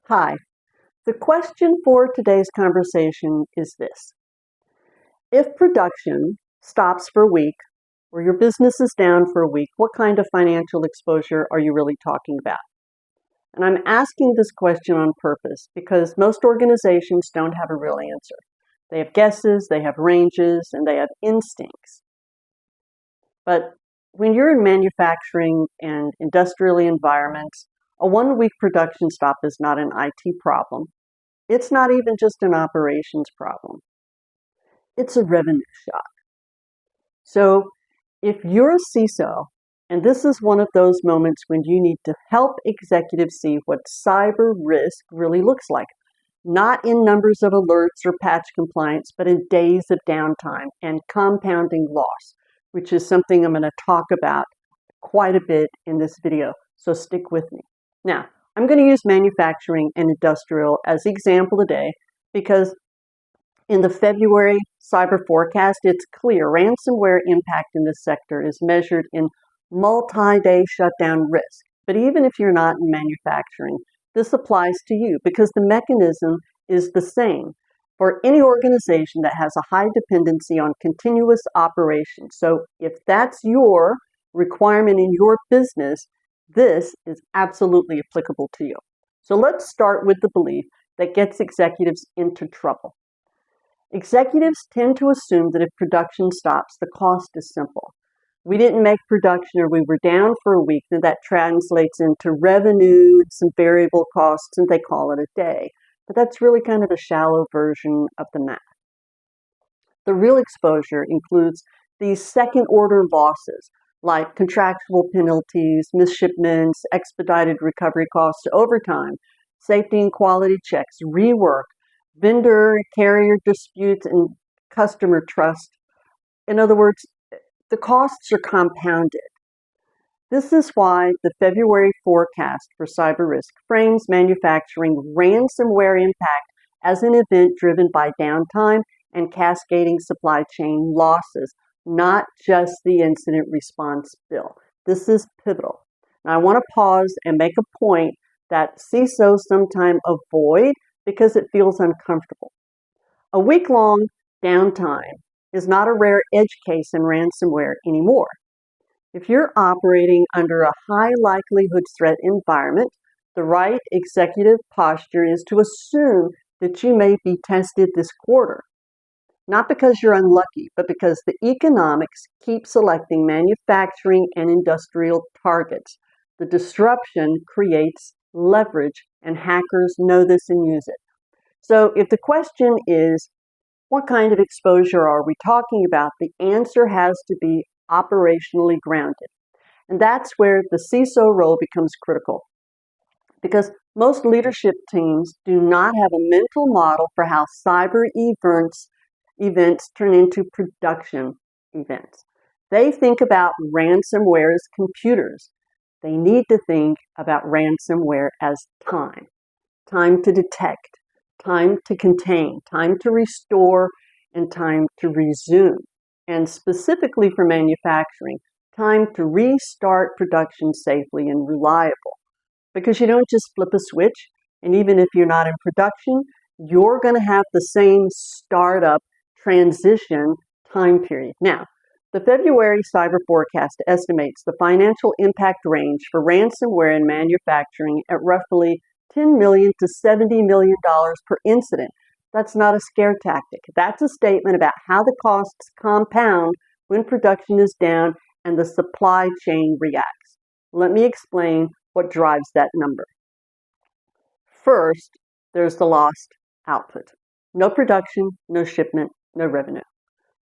Hi, the question for today's conversation is this. If production stops for a week or your business is down for a week, what kind of financial exposure are you really talking about? And I'm asking this question on purpose because most organizations don't have a real answer. They have guesses, they have ranges, and they have instincts. But when you're in manufacturing and industrial environments, a 1-week production stop is not an IT problem. It's not even just an operations problem. It's a revenue shock. So if you're a CISO, and this is one of those moments when you need to help executives see what cyber risk really looks like, not in numbers of alerts or patch compliance, but in days of downtime and compounding loss, which is something I'm going to talk about quite a bit in this video. So stick with me. Now, I'm going to use manufacturing and industrial as the example today because in the February cyber forecast, it's clear ransomware impact in this sector is measured in multi-day shutdown risk. But even if you're not in manufacturing, this applies to you because the mechanism is the same for any organization that has a high dependency on continuous operations. So if that's your requirement in your business, this is absolutely applicable to you. So let's start with the belief that gets executives into trouble. Executives tend to assume that if production stops, the cost is simple. We didn't make production or we were down for a week, then that translates into revenue and some variable costs, and they call it a day. But that's really kind of a shallow version of the math. The real exposure includes these second-order losses, like contractual penalties, misshipments, expedited recovery costs, overtime, safety and quality checks, rework, vendor carrier disputes, and customer trust. In other words, the costs are compounded. This is why the February forecast for cyber risk frames manufacturing ransomware impact as an event driven by downtime and cascading supply chain losses, not just the incident response bill. This is pivotal. Now, I want to pause and make a point that CISOs sometimes avoid because it feels uncomfortable. A week-long downtime is not a rare edge case in ransomware anymore. If you're operating under a high likelihood threat environment, the right executive posture is to assume that you may be tested this quarter. Not because you're unlucky, but because the economics keep selecting manufacturing and industrial targets. The disruption creates leverage, and hackers know this and use it. So if the question is, what kind of exposure are we talking about? The answer has to be operationally grounded. And that's where the CISO role becomes critical. Because most leadership teams do not have a mental model for how cyber events turn into production events. They think about ransomware as computers. They need to think about ransomware as time. Time to detect, time to contain, time to restore, and time to resume. And specifically for manufacturing, time to restart production safely and reliable. Because you don't just flip a switch, and even if you're not in production, you're going to have the same startup transition time period. Now, the February cyber forecast estimates the financial impact range for ransomware in manufacturing at roughly $10 million to $70 million per incident. That's not a scare tactic. That's a statement about how the costs compound when production is down and the supply chain reacts. Let me explain what drives that number. First, there's the lost output. No production, no shipment, no revenue.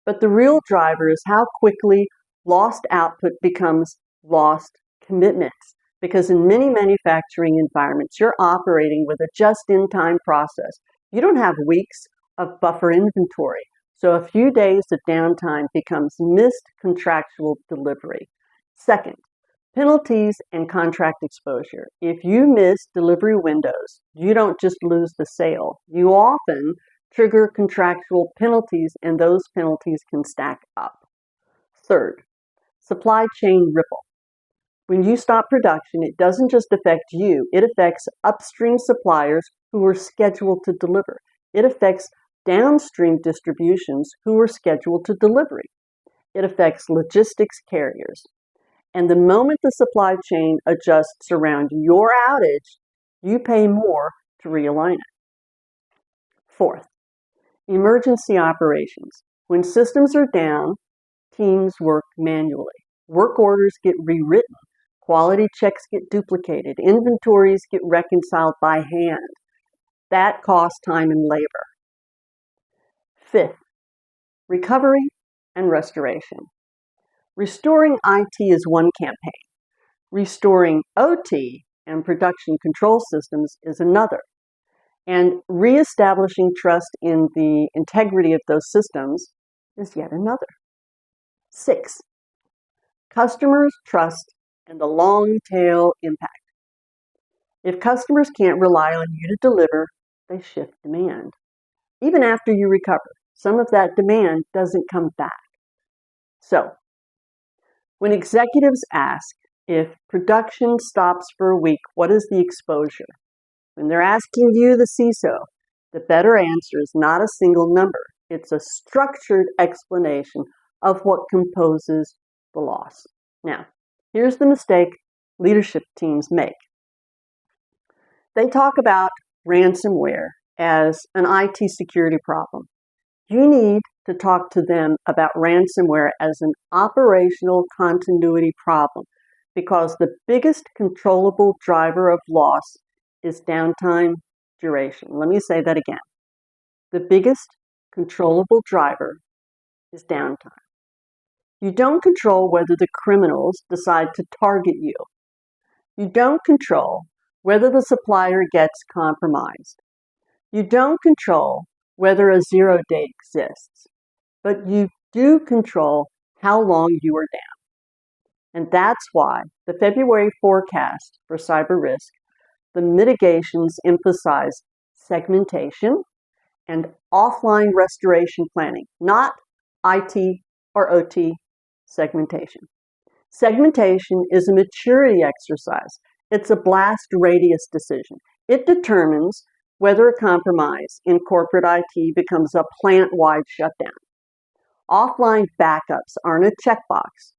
But the real driver is how quickly lost output becomes lost commitments. Because in many manufacturing environments, you're operating with a just-in-time process. You don't have weeks of buffer inventory. So a few days of downtime becomes missed contractual delivery. Second, penalties and contract exposure. If you miss delivery windows, you don't just lose the sale. You often trigger contractual penalties, and those penalties can stack up. Third, supply chain ripple. When you stop production, it doesn't just affect you, it affects upstream suppliers who are scheduled to deliver. It affects downstream distributions who are scheduled to delivery. It affects logistics carriers. And the moment the supply chain adjusts around your outage, you pay more to realign it. Fourth, emergency operations. When systems are down, teams work manually. Work orders get rewritten. Quality checks get duplicated. Inventories get reconciled by hand. That costs time and labor. Fifth, recovery and restoration. Restoring IT is one campaign. Restoring OT and production control systems is another. And reestablishing trust in the integrity of those systems is yet another. 6, customers' trust and the long tail impact. If customers can't rely on you to deliver, they shift demand. Even after you recover, some of that demand doesn't come back. So, when executives ask if production stops for a week, what is the exposure? When they're asking you, the CISO, the better answer is not a single number. It's a structured explanation of what composes the loss. Now, here's the mistake leadership teams make. They talk about ransomware as an IT security problem. You need to talk to them about ransomware as an operational continuity problem because the biggest controllable driver of loss is downtime duration. Let me say that again. The biggest controllable driver is downtime. You don't control whether the criminals decide to target you. You don't control whether the supplier gets compromised. You don't control whether a zero day exists, but you do control how long you are down. And that's why the February forecast for cyber risk, the mitigations emphasize segmentation and offline restoration planning, not IT or OT segmentation. Segmentation is a maturity exercise. It's a blast radius decision. It determines whether a compromise in corporate IT becomes a plant-wide shutdown. Offline backups aren't a checkbox.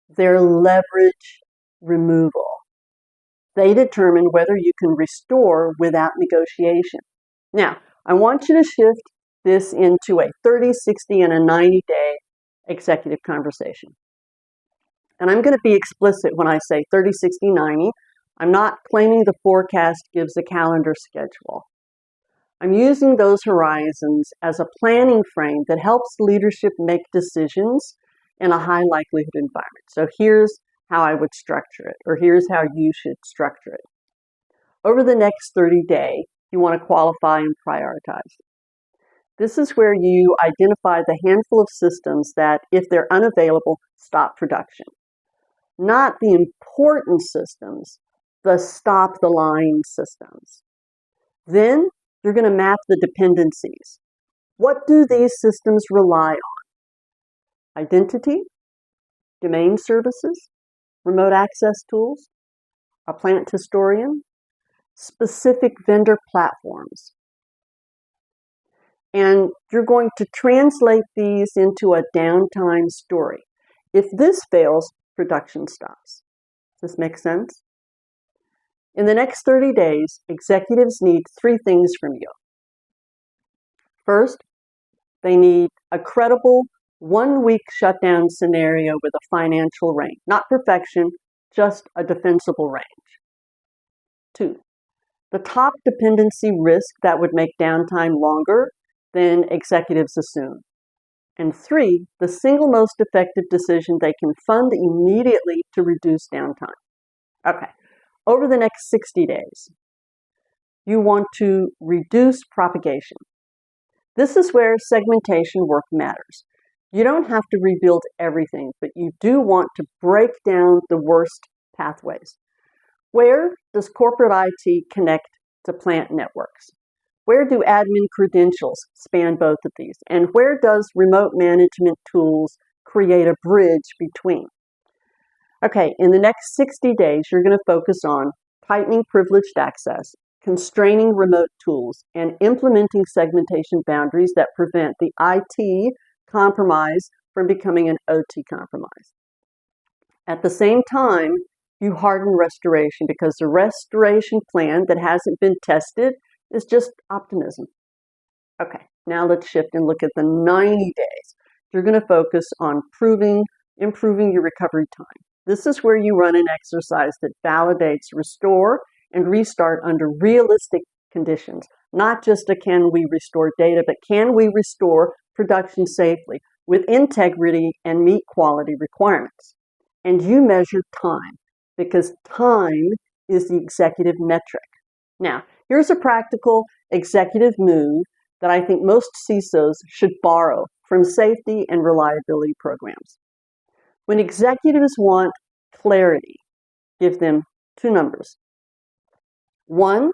They're leverage removal. They determine whether you can restore without negotiation. Now, I want you to shift this into a 30, 60, and a 90-day executive conversation. And I'm going to be explicit when I say 30, 60, 90. I'm not claiming the forecast gives a calendar schedule. I'm using those horizons as a planning frame that helps leadership make decisions in a high likelihood environment. So here's how I would structure it, or here's how you should structure it. Over the next 30 days, you want to qualify and prioritize. This is where you identify the handful of systems that, if they're unavailable, stop production. Not the important systems, the stop the line systems. Then you're going to map the dependencies. What do these systems rely on? Identity, domain services, remote access tools, a plant historian, specific vendor platforms. And you're going to translate these into a downtime story. If this fails, production stops. Does this make sense? In the next 30 days, executives need 3 things from you. First, they need a credible 1-week shutdown scenario with a financial range. Not perfection, just a defensible range. 2, the top dependency risk that would make downtime longer than executives assume. And 3, the single most effective decision they can fund immediately to reduce downtime. Okay, over the next 60 days, you want to reduce propagation. This is where segmentation work matters. You don't have to rebuild everything, but you do want to break down the worst pathways. Where does corporate IT connect to plant networks? Where do admin credentials span both of these? And where does remote management tools create a bridge between? Okay, in the next 60 days, you're going to focus on tightening privileged access, constraining remote tools, and implementing segmentation boundaries that prevent the IT compromise from becoming an OT compromise. At the same time, you harden restoration because the restoration plan that hasn't been tested is just optimism. Okay, now let's shift and look at the 90 days. You're going to focus on improving your recovery time. This is where you run an exercise that validates restore and restart under realistic conditions. Not just a can we restore data, but can we restore production safely with integrity and meet quality requirements. And you measure time because time is the executive metric. Now, here's a practical executive move that I think most CISOs should borrow from safety and reliability programs. When executives want clarity, give them two numbers. One,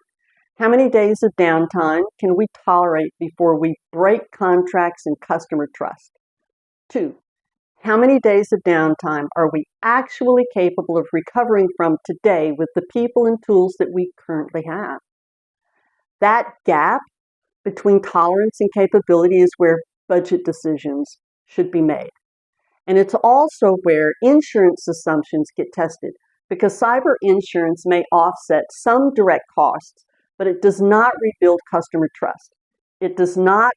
how many days of downtime can we tolerate before we break contracts and customer trust? Two, how many days of downtime are we actually capable of recovering from today with the people and tools that we currently have? That gap between tolerance and capability is where budget decisions should be made. And it's also where insurance assumptions get tested because cyber insurance may offset some direct costs, but it does not rebuild customer trust. It does not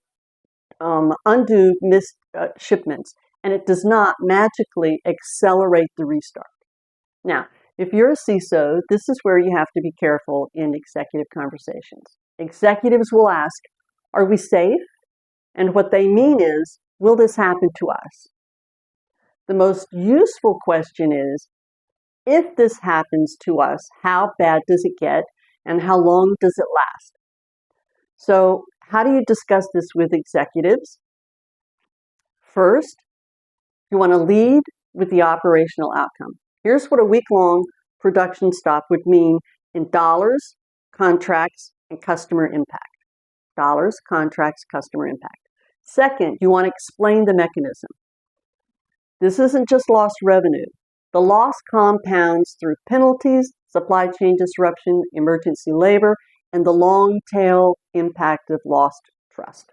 undo missed shipments, and it does not magically accelerate the restart. Now, if you're a CISO, this is where you have to be careful in executive conversations. Executives will ask, are we safe? And what they mean is, will this happen to us? The most useful question is, if this happens to us, how bad does it get and how long does it last? So how do you discuss this with executives? First, you want to lead with the operational outcome. Here's what a week-long production stop would mean in dollars, contracts, and customer impact. Dollars, contracts, customer impact. Second, you want to explain the mechanism. This isn't just lost revenue. The loss compounds through penalties, supply chain disruption, emergency labor, and the long tail impact of lost trust.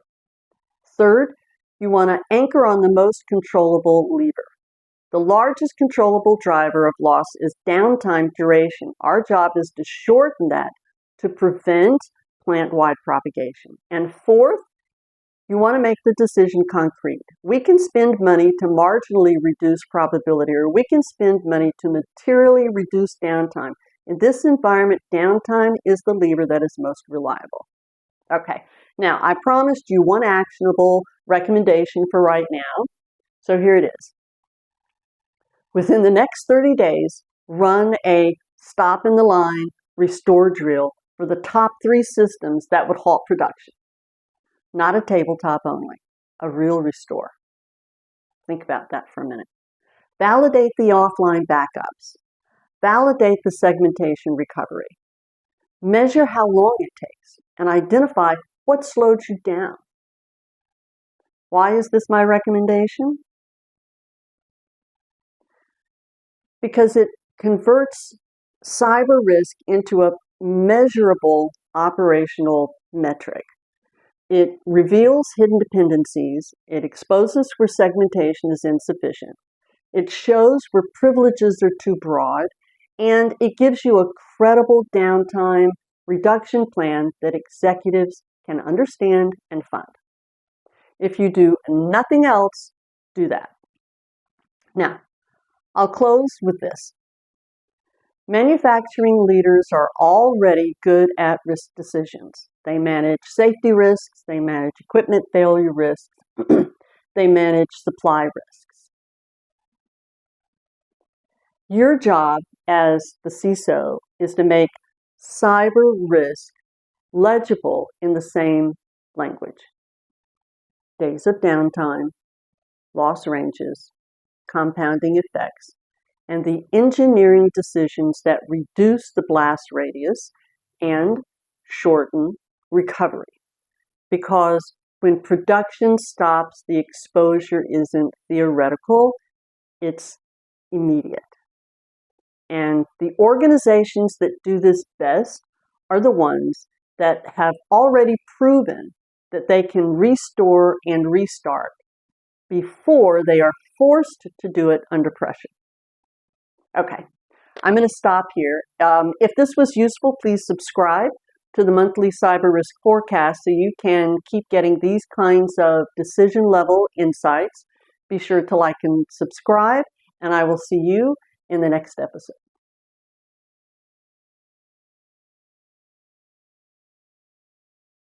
Third, you want to anchor on the most controllable lever. The largest controllable driver of loss is downtime duration. Our job is to shorten that to prevent plant-wide propagation. And fourth, you want to make the decision concrete. We can spend money to marginally reduce probability, or we can spend money to materially reduce downtime. In this environment, downtime is the lever that is most reliable. Okay, now I promised you one actionable recommendation for right now, so here it is. Within the next 30 days, run a stop in the line, restore drill for the top 3 systems that would halt production. Not a tabletop only, a real restore. Think about that for a minute. Validate the offline backups. Validate the segmentation recovery. Measure how long it takes and identify what slowed you down. Why is this my recommendation? Because it converts cyber risk into a measurable operational metric. It reveals hidden dependencies. It exposes where segmentation is insufficient. It shows where privileges are too broad. And it gives you a credible downtime reduction plan that executives can understand and fund. If you do nothing else, do that. Now, I'll close with this. Manufacturing leaders are already good at risk decisions. They manage safety risks, they manage equipment failure risks, they manage supply risks. Your job as the CISO is to make cyber risk legible in the same language. Days of downtime, loss ranges, compounding effects, and the engineering decisions that reduce the blast radius and shorten recovery. Because when production stops, the exposure isn't theoretical, it's immediate. And the organizations that do this best are the ones that have already proven that they can restore and restart before they are forced to do it under pressure. Okay, I'm going to stop here. If this was useful, please subscribe to the monthly cyber risk forecast so you can keep getting these kinds of decision level insights. Be sure to like and subscribe, and I will see you in the next episode.